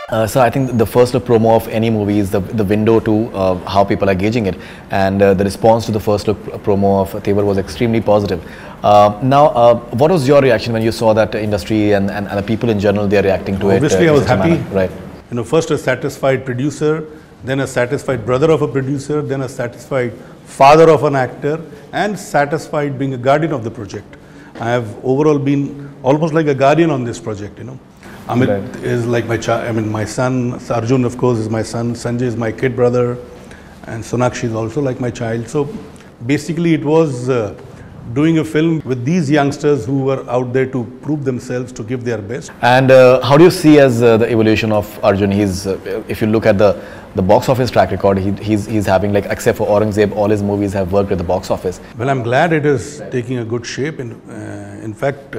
So I think the first look promo of any movie is the window to how people are gauging it, and the response to the first look promo of Tevar was extremely positive. Now, what was your reaction when you saw that industry and the people in general, they are reacting to it? Obviously, I was happy. Right. You know, first a satisfied producer, then a satisfied brother of a producer, then a satisfied father of an actor, and satisfied being a guardian of the project. I have overall been almost like a guardian on this project, you know. Amit is like my child, I mean my son, Arjun of course is my son, Sanjay is my kid brother, and Sonakshi is also like my child. So basically it was doing a film with these youngsters who were out there to prove themselves, to give their best. And how do you see as the evolution of Arjun? He's, if you look at the box office track record, he's having, like, except for Aurangzeb, all his movies have worked at the box office. Well, I'm glad it is taking a good shape. In fact,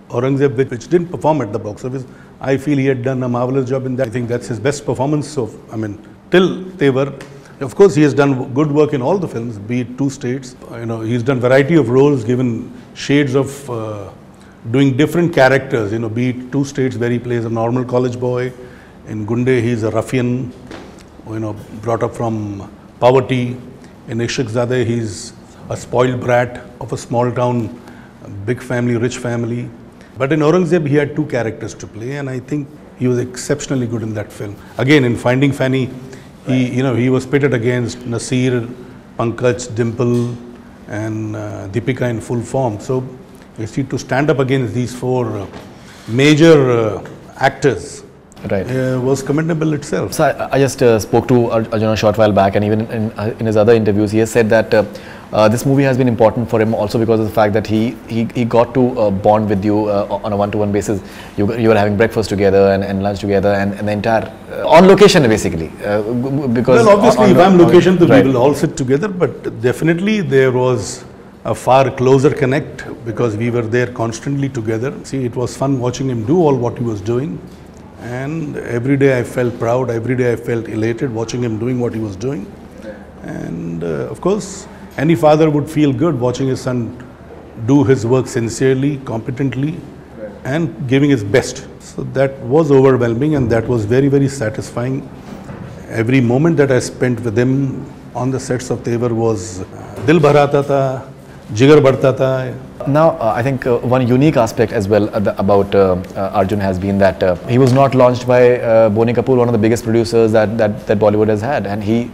Aurangzeb, which didn't perform at the box office, I feel he had done a marvelous job in that. I think that's his best performance. So, I mean, till Tevar. Of course, he has done good work in all the films, be it Two States. You know, he's done variety of roles, given shades of doing different characters. You know, be it Two States, where he plays a normal college boy. In Gunde, he's a ruffian, you know, brought up from poverty. In Ishq Zadeh, he's a spoiled brat of a small town, big family, rich family. But in Aurangzeb, he had two characters to play, and I think he was exceptionally good in that film. Again, in Finding Fanny, he was pitted against Nasir, Pankaj, Dimple, and Deepika in full form. So, you see, to stand up against these four major actors, right, was commendable itself. So I just spoke to Arjun a short while back, and even in his other interviews, he has said that this movie has been important for him also because of the fact that he got to bond with you on a one-to-one basis. You were having breakfast together and lunch together, and the entire on location basically. Because well, obviously, if I'm location, we will all sit together. But definitely, there was a far closer connect because we were there constantly together. See, it was fun watching him do all what he was doing. And every day I felt proud, every day I felt elated watching him doing what he was doing. And of course, any father would feel good watching his son do his work sincerely, competently, and giving his best. So that was overwhelming, and that was very, very satisfying. Every moment that I spent with him on the sets of Tevar was dil bharata tha, jigar badhta tha. Now, I think one unique aspect as well about Arjun has been that he was not launched by Boney Kapoor, one of the biggest producers that Bollywood has had, and he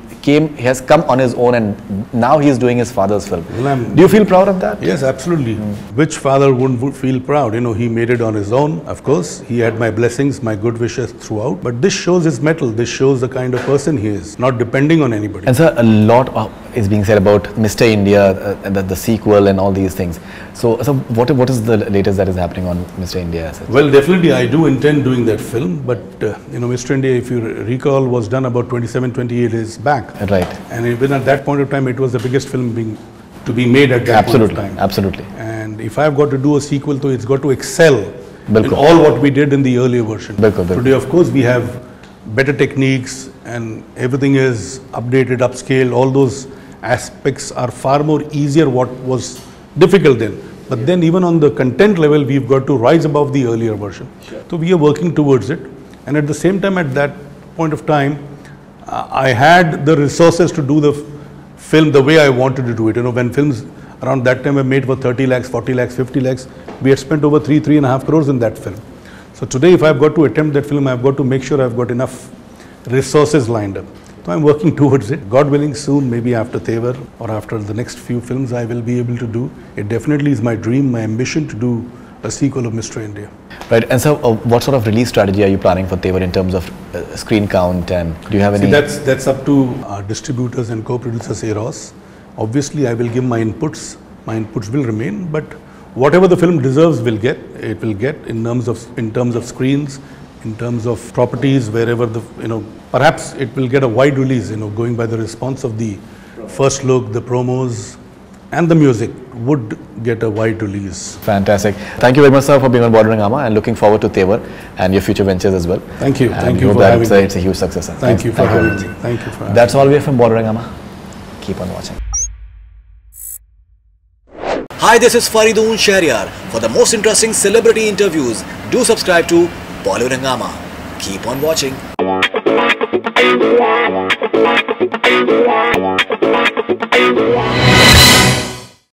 has come on his own, and now he is doing his father's film. Well, do you feel proud of that? Yes, absolutely. Which father wouldn't feel proud? You know, he made it on his own. Of course, he had my blessings, my good wishes throughout. But this shows his mettle. This shows the kind of person he is, not depending on anybody. And sir, a lot is being said about Mr. India, the sequel and all these things. So what is the latest that is happening on Mr. India? Well, definitely I do intend doing that film, but you know, Mr. India, if you recall, was done about 27, 28 years back. Right. And even at that point of time, it was the biggest film to be made at that point of time. Absolutely. And if I've got to do a sequel to it, it's got to excel Bilkul. In all what we did in the earlier version. Bilkul. Today, of course, we have better techniques and everything is updated, upscaled. All those aspects are far more easier what was difficult then. But then even on the content level, we've got to rise above the earlier version. Sure. So we are working towards it. And at the same time, at that point of time, I had the resources to do the film the way I wanted to do it. You know, when films around that time were made for 30 lakhs, 40 lakhs, 50 lakhs, we had spent over 3.5 crores in that film. So today, if I've got to attempt that film, I've got to make sure I've got enough resources lined up. So I'm working towards it. God willing, soon, maybe after Tevar or after the next few films, I will be able to do. It definitely is my dream, my ambition to do a sequel of Mr. India. Right. And so, what sort of release strategy are you planning for Tevar in terms of screen count, and do you have any? See, that's up to our distributors and co-producers, Eros. Obviously, I will give my inputs. My inputs will remain, but whatever the film deserves, it will get in terms of screens, in terms of properties, wherever perhaps it will get a wide release, going by the response of the first look, the promos, and the music would get a wide release. Fantastic. Thank you very much, sir, for being on Bordering Ama, and looking forward to Tevar and your future ventures as well. Thank you. And thank you for having me. It's a huge success, sir. Thank you for having me. Thank you for having me. That's all we have from Bordering Ama. Keep on watching. Hi, this is Faridoon Shahryar. For the most interesting celebrity interviews, do subscribe to Bordering Ama. Keep on watching.